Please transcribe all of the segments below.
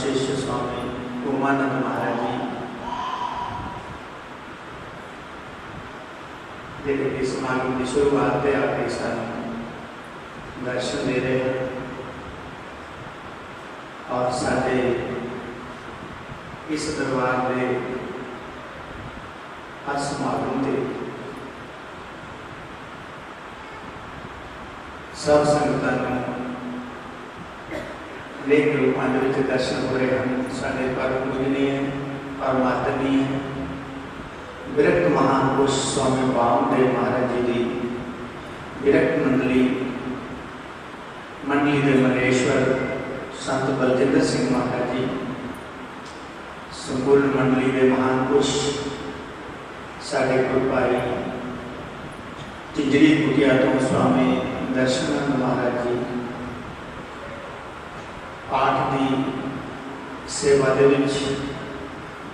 शिष्य स्वामी उमानंद महाराज जी जिहड़े कि समागम की शुरुआत से आके सानू दर्शन दे रहे हैं और साडे इस दरबार के हर समागम के सब संगतां अनेक रूपों के दर्शन हो रहे हैं। साडे परम पूजनीय परमात्मीय विरक्त महापुरुष स्वामी वामदेव महाराज जी की विरक्त मंडली के मलेश्वर संत बलजिंदर सिंह महाराज जी, संपूर्ण मंडली के महापुरुष साढ़े गुरभाई टिजरी कुटिया तो स्वामी दर्शनानंद महाराज जी पाठ की सेवा के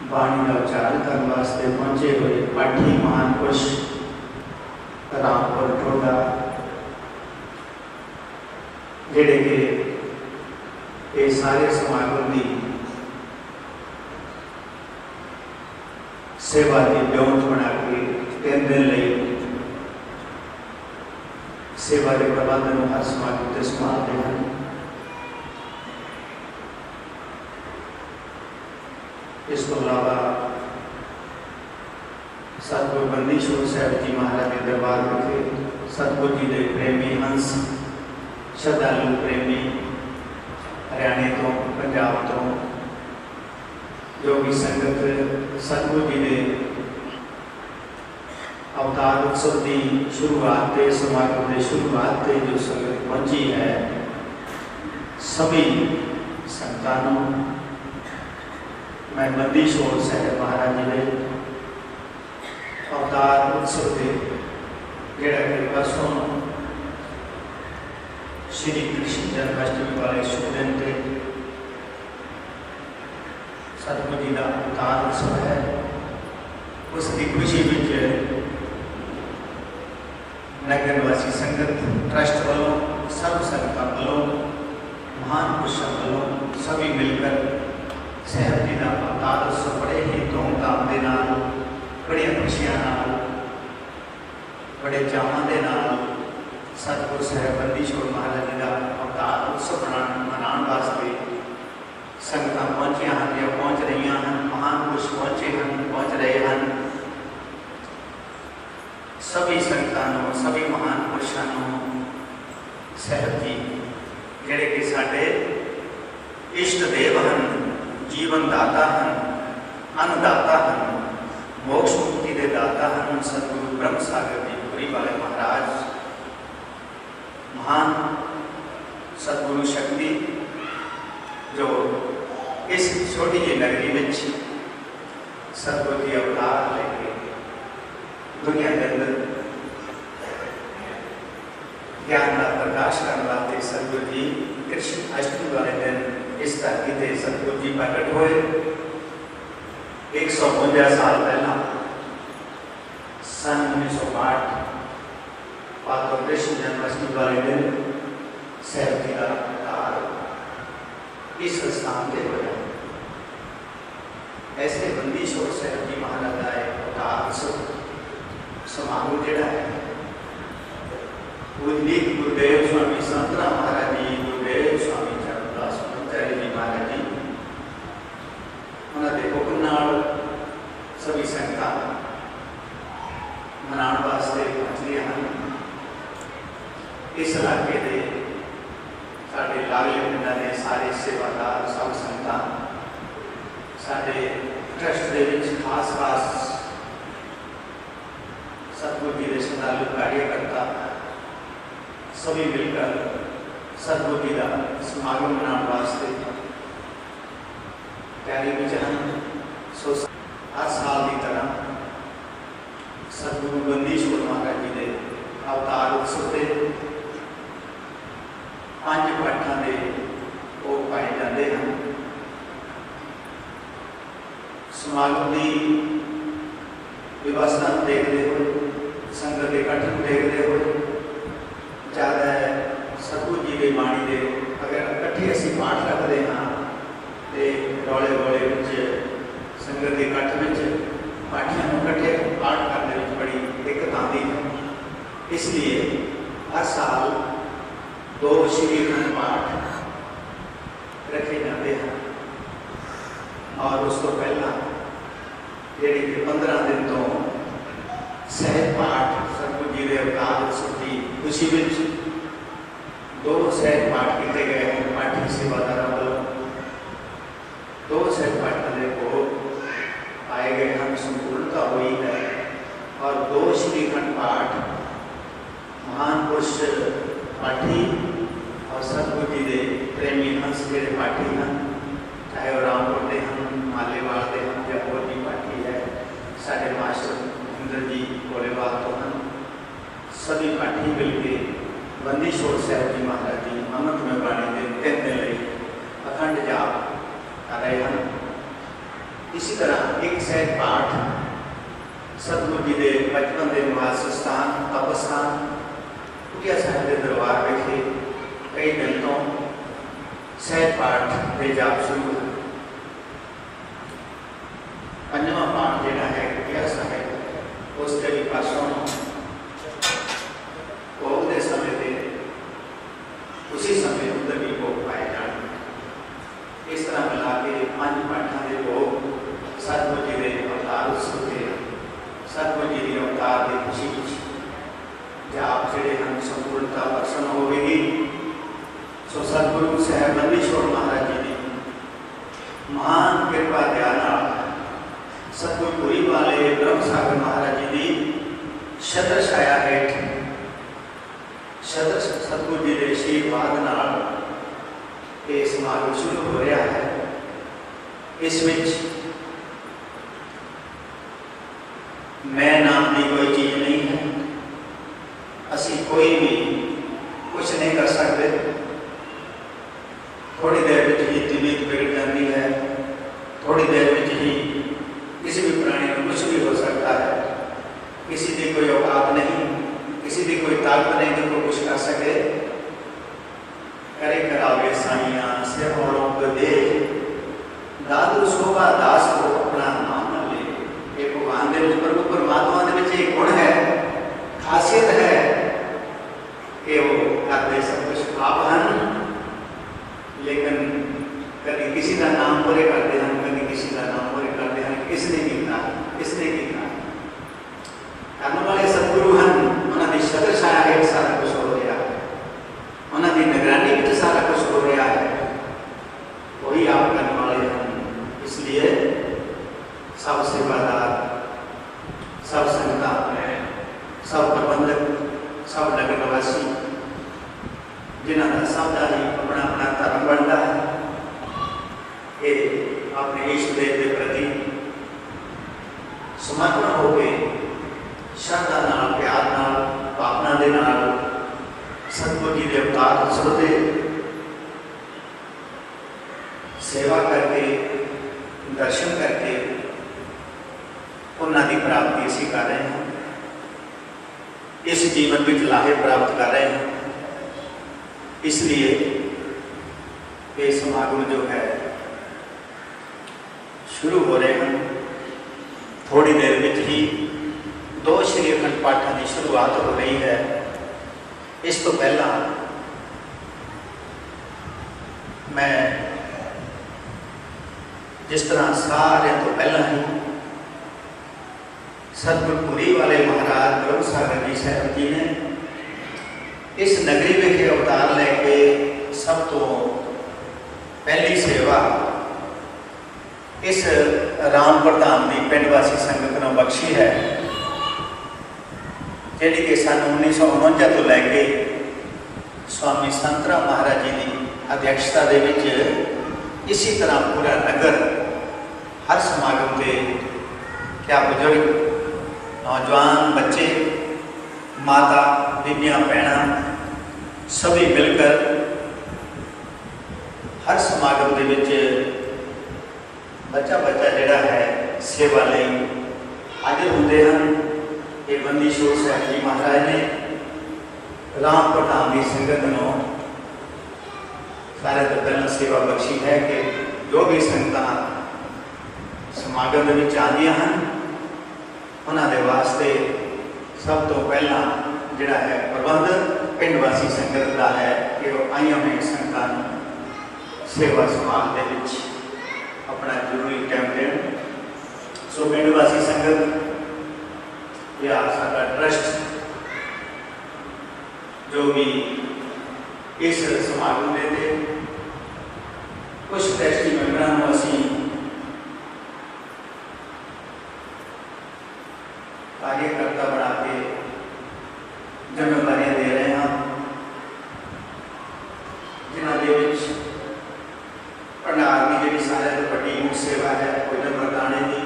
बाणी का उच्चारण करने वास्ते पहुंचे हुए पाठी महापुरुष रामपुर टोडा जेड़े के ये सारे समागम की सेवा की ब्योंत बना के 3 दिन सेवा के प्रबंधन हर समागम से संभालते हैं। इस तो अलावा सतगुरु बंदीछोड़ साहब जी महाराज के दरबार में सतगुरु जी के प्रेमी हंस श्रद्धालु प्रेमी हरियाणे तो पंजाब तो जो भी संगत सतगुरु जी के अवतार उत्सव की शुरुआत से समागम की शुरुआत से जो संगत पहुंची है, सभी संतानों मैं बंदीछोड़ साहब महाराज जी के अवतार उत्सव के जोड़ा कि परसों श्री कृष्ण जन्माष्टमी वाले शुभ दिन के सतगुरु जी का अवतार उत्सव है। उसकी खुशी में नगर वासी संगत ट्रस्ट वालों सब संगत वालों महान पुरुषों वालों सभी मिलकर साहब जी का अवतार उत्सव बड़े ही धूमधाम के नाल बड़िया खुशियां नाल बड़े चावां के नाल सतगुरु साहब बंदीछोड़ महाराज जी का अवतार उत्सव मनाने वास्ते संगतां पहुंचिया हैं या पहुंच रही हैं। महान पुरुष पहुंचे हैं, पहुंच रहे हैं। सभी संगतां सभी महान पुरुषों साहब जी जेड़े कि साडे इष्ट देव हैं, जीवन दाता हैं, अन्नदाता हैं, मोक्ष मुक्ति के दाता हैं। सतगुरु ब्रह्म सागर जी पुरी वाले महाराज महान सतगुरु शक्ति जो इस छोटी जी नगरी में सतगुरु जी अवतार लेके दुनिया के अंदर ज्ञान का प्रकाश करने वाले सतगुरु जी कृष्ण अष्टमी वाले दिन इस धरती से सतगुरु जी प्रकट हुए। 152 साल पहला सन 1962 पातो कृष्ण जन्माष्टमी वाले दिन साहब जी का अवतार इस स्थान से होया। ऐसे बंदीछोड़ साहब जी महाराज का अवतार समारोह जोड़ा है पूजनीक गुरुदेव स्वामी संतराम महाराज जी, गुरुदेव स्वामी चरणदास जी महाराज जी उन्होंने हुक्म नाल सभी संगतां मनाने वास्ते पहुंचदियां हैं। इस इलाके के साढ़े लागले पिंडां दे सारे सेवादार सब संगतां साढ़े ट्रस्ट के खास खास सतगुरु जी के श्रद्धालु कार्यकर्ता सभी मिलकर सतगुरु जी का समागम मनाने वास्ते तैयारी में हैं। सो हर साल की तरह सतगुरु बंदीछोड़ महाराज जी के अवतार उत्सव के 5 पाठां के भोग पाए जाते हैं। समागम की व्यवस्था देखते हुए संगत के इकट्ठ देखते हुए ज़्यादा सतगुरु जी की बाणी के अगर इकट्ठे असी पाठ रखते हाँ तो संगत के इकट्ठ में पाठियों को इकट्ठे पाठ करने में बड़ी दिक्कत आती है। इसलिए हर साल 2 श्री अखंड पाठ रखे जाते हैं और उसको पहला जेडी के 15 दिन तो सहज पाठ सतगुरु जी के अवतार सुधी खुशी में 2 सहज पाठ किए गए हैं पाठी सेवादार वालों। 2 सहज पाठ करने को आए गए हम संपूर्णता हुई है और 2 श्री अखंड पाठ महान पुरुष पाठी और सतगुरु जी के प्रेमी हंस जेडे पाठी हैं, चाहे वह रामपुर के हैं, मालेवाल के हैं या और भी पाठी है, साढ़े मास्टर इंद्र जी गोलेवाल तो हैं, सभी पाठी मिलके बंदी छोड़ साहब जी महाराज जी अमृत में बाणी के 3 दिन अखंड जाप कर रहे हैं। इसी तरह एक सहज पाठ सतगुरु जी के बचपन के निवास स्थान तपस्थान कुटिया साहब के दरबार विखे कई दिन तो सहज पाठ के जाप शुरू है। 5वां पाठ जोड़ा है कुटिया साहब उसके भी पासों भोग के समय पे उसी समय उधर भी भोग पाए जाने। इस तरह मिला के 5 पाठों के भोग सतगुरु जी के अवतार उत्सव के सतगुरु जी के अवतार की खुशी जाप जोड़े हम संपूर्णता दर्शन होगी। सो सतगुरु साहब बंदीछोड़ महाराज जी की महान कृपा ध्यान सतगुरुपुरी वाले ब्रह्म सागर महाराज जी की छत्र छाया हेठ सतगुरु जी के आशीर्वाद नाल ये समागम शुरू हो रहा है। इस विच मैं नाम की कोई चीज नहीं है, असी कोई भी कुछ नहीं कर सकते। थोड़ी देर में ही तबीयत बिगड़ जाती है, थोड़ी देर में ही किसी भी प्राणी में कुछ भी हो सकता है। किसी की कोई औकात नहीं, किसी की कोई ताकत नहीं कि कोई कुछ कर सके। करे करावे साइया से औरों को दे दादू शोभा दास को अपना नाम न ले। ये भगवान के प्रभु परमात्मा के एक गुण है, खासियत है कि वो करते सब कुछ आप हैं, लेकिन कभी किसी का नाम पूरे करते हैं, कभी किसी का नाम पूरे करते हैं। किसने किया करने वाले सतगुरु हैं, उन्होंने छत्र छाया है, सारा कुछ हो रहा है, उन्होंने निगरानी में सारा कुछ हो रहा है, वही आप करने वाले हैं। इसलिए सब सेवादार, सब संगता, सब प्रबंधक, सब नगरवासी जिन्होंने सबका ही अपना अपना धर्म बनता है, ये अपने इष्ट देव के प्रति समर्पण हो गए श्रद्धा नाल प्यार नाल भावना के नाल सतगुरु जी के अवतार उत्सव के सेवा करके दर्शन करके उन्होंने प्राप्ति असी कर रहे हैं। इस जीवन में लाहे प्राप्त कर रहे हैं। इसलिए ये समागम जो है शुरू हो रहे हैं। थोड़ी देर में ही 2 श्री अखंड पाठों की शुरुआत हो रही है। इस तो पहला मैं जिस तरह सारे तो पहला ही सतगुरुपुरी वाले महाराज ब्रह्म सागर जी साहब जी ने इस नगरी विखे अवतार लेके सब तो पहली सेवा इस रामपुर धाम की पिंडवासी संगत को बख्शी है, जी कि सन 1949 तो लैके स्वामी संतराम महाराज जी की अध्यक्षता के इसी तरह पूरा नगर हर समागम के क्या बुजुर्ग नौजवान बच्चे माता बीबियाँ भैन सभी मिलकर हर समागम के बच्चा जोड़ा है सेवा ले हाजिर होंगे हैं। ये बंदीछोड़ साहब जी महाराज ने रामपुर धाम की संगत को सारे तो पहला सेवा बख्शी है कि जो भी संगत समागम ਦੇ ਵਿੱਚ ਆਉਂਦੀਆਂ ਹਨ ਉਹਨਾਂ ਦੇ ਵਾਸਤੇ ਸਭ ਤੋਂ ਪਹਿਲਾਂ ਜਿਹੜਾ ਹੈ ਪ੍ਰਬੰਧ ਪਿੰਡ ਵਾਸੀ ਸੰਗਤ ਦਾ ਹੈ ਕਿ ਉਹ ਆਈਆਂ ਹੋਈਆਂ ਸੰਗਤਾਂ ਨੂੰ ਸੇਵਾ ਸੰਭਾਲ ਦੇ ਵਿੱਚ अपना जरूरी टाइम दें। सो पिंड वासी संगत या साडा ट्रस्ट जो भी इस समागम दे कुछ ट्रस्टी मैंबरों को असी कार्यकर्ता बना के जिम्मेवारियां दे रहे हैं जिन्होंने भंडार की जी सारे तो बड़ी मुख्य सेवा है भोजन वरताने की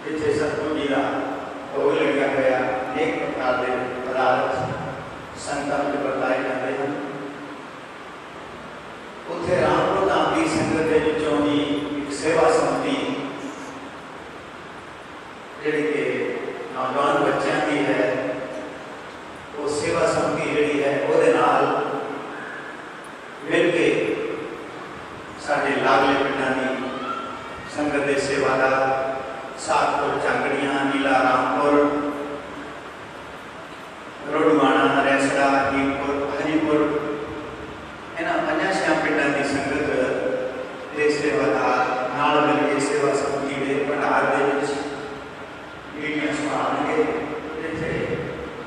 जिथे सतगुरु जी का भोग लग्या हुआ अनेक प्रकार के पदार्थ संगतां में वरताए जाते हैं। उत्थे रामपुर धाम की संगत के विचों भी एक सेवा समिति जिहड़ी कि नौजवान बच्चों की है वो सेवा समिति जिहड़ी है उहदे नाल मिल के साढ़े लागले पिंडां दी संगत के सेवादार सातपुर झांगड़ियां नीला रामपुर रोडवाणा रैसड़ा हीरपुर हरीपुर इन्हां 5-6 पिंडां की संगत के सेवादार नाल मिल के सेवा समिति के भंडार दे विच ड्यूटियां संभालणगे जिथे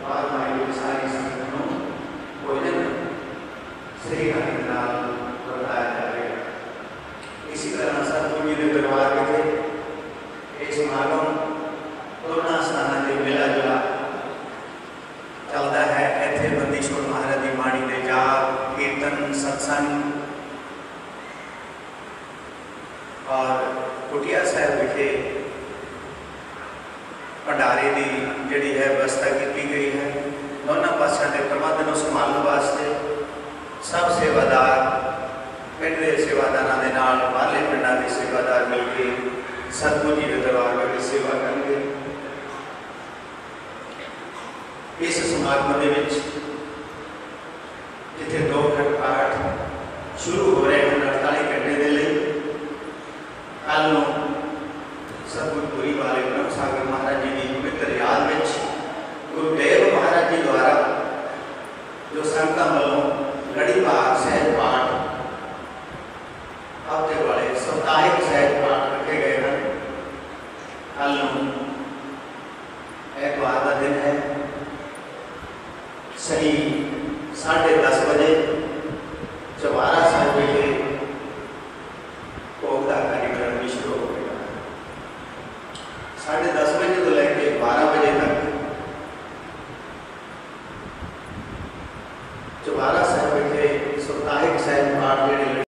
बाद में सारी संगत नूं भोजन सही ढंग नाल वरताया जाएगा। इसी तरह सतगुरु जी के दरबार में ये समागम दोनों स्थानों से मिला जुला चलता है। इतने बंदीछोड़ महाराज की बाणी के जाप कीर्तन सत्संग और कुटिया साहब विखे भंडारे की जिहड़ी है व्यवस्था की गई है। दोनों पासों के प्रबंध को संभालने वास्ते सब सेवादार पिंड के सेवादारों के नाल बाहरले पिंडों के सेवादार मिलकर सतगुरु जी के दरबार में सेवा करेंगे। इस समागम के जिथे 2 घंटे पाठ शुरू हो रहे हैं 48 घंटे के लिए कल सतगुरुपुरी वाले ब्रह्म सागर महाराज जी की पवित्र याद में गुरुदेव महाराज जी द्वारा जो संगतां वालों लड़ी भाग सहज पाठ हफ्ते वाले साप्ताहिक सहज पाठ रखे गए हैं। कल एतवार का दिन है सही 10:30 बजे चौबारा साहिब के भोग का कार्यक्रम भी शुरू हो गया। 10:30 बजे तो लेकर 12 बजे तक चौबारा